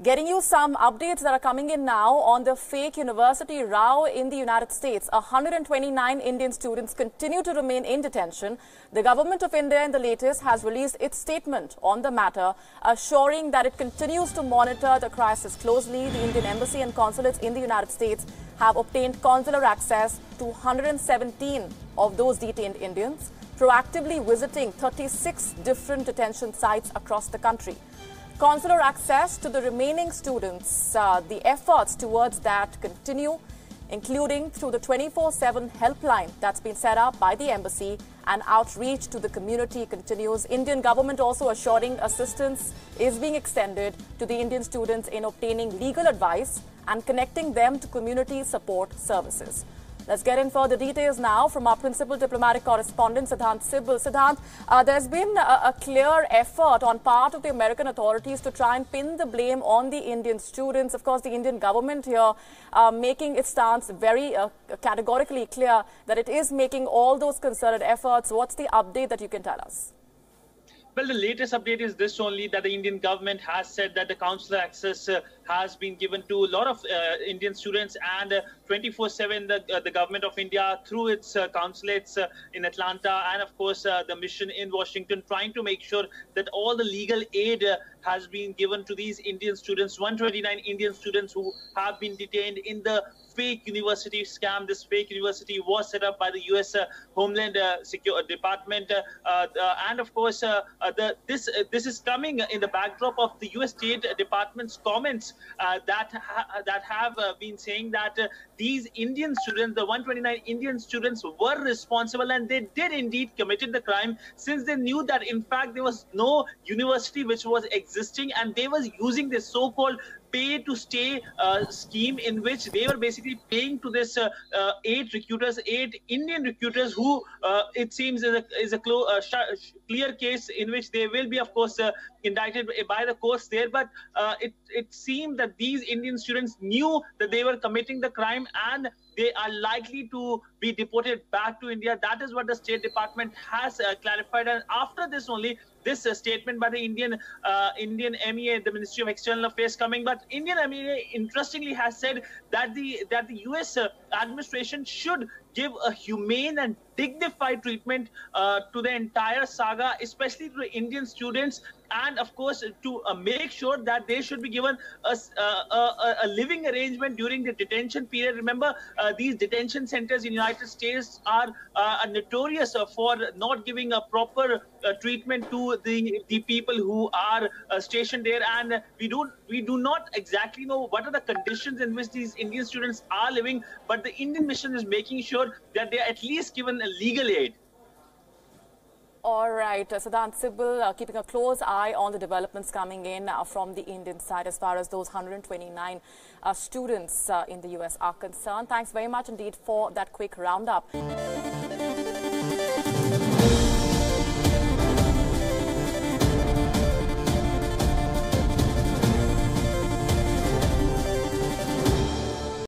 Getting you some updates that are coming in now on the fake university row in the United States. 129 Indian students continue to remain in detention. The government of India in the latest has released its statement on the matter, assuring that it continues to monitor the crisis closely. The Indian embassy and consulates in the United States have obtained consular access to 117 of those detained Indians, proactively visiting 36 different detention sites across the country. Consular access to the remaining students, the efforts towards that continue, including through the 24/7 helpline that's been set up by the embassy, and outreach to the community continues. Indian government also assuring assistance is being extended to the Indian students in obtaining legal advice and connecting them to community support services. Let's get in further details now from our principal diplomatic correspondent, Siddhant Sibal. Siddhant, there's been a clear effort on part of the American authorities to try and pin the blame on the Indian students. Of course, the Indian government here making its stance very categorically clear that it is making all those concerted efforts. What's the update that you can tell us? Well, the latest update is this only, that the Indian government has said that the consular access has been given to a lot of Indian students, and 24/7 the government of India through its consulates in Atlanta and of course the mission in Washington, trying to make sure that all the legal aid has been given to these Indian students, 129 Indian students who have been detained in the fake university scam. This fake university was set up by the U.S. Homeland Security Department, and of course this is coming in the backdrop of the U.S. State Department's comments that have been saying that these Indian students, the 129 Indian students, were responsible, and they did indeed committed the crime, since they knew that in fact there was no university which was existing, and they was using this so-called pay to stay scheme, in which they were basically paying to this 8 Indian recruiters who it seems is a clear case in which they will be of course indicted by the courts there. But it seemed that these Indian students knew that they were committing the crime, and they are likely to be deported back to India. That is what the State Department has clarified, and after this only this statement by the Indian MEA, the Ministry of External Affairs, coming. But Indian MEA interestingly has said that the US administration should give a humane and dignified treatment to the entire saga, especially to the Indian students, and of course to make sure that they should be given a living arrangement during the detention period. Remember, these detention centers in the United States are notorious for not giving a proper treatment to the people who are stationed there, and we do not exactly know what are the conditions in which these Indian students are living, but the Indian mission is making sure that they are at least given a legal aid. All right, Siddhant Sibal, keeping a close eye on the developments coming in from the Indian side as far as those 129 students in the US are concerned. Thanks very much indeed for that quick roundup.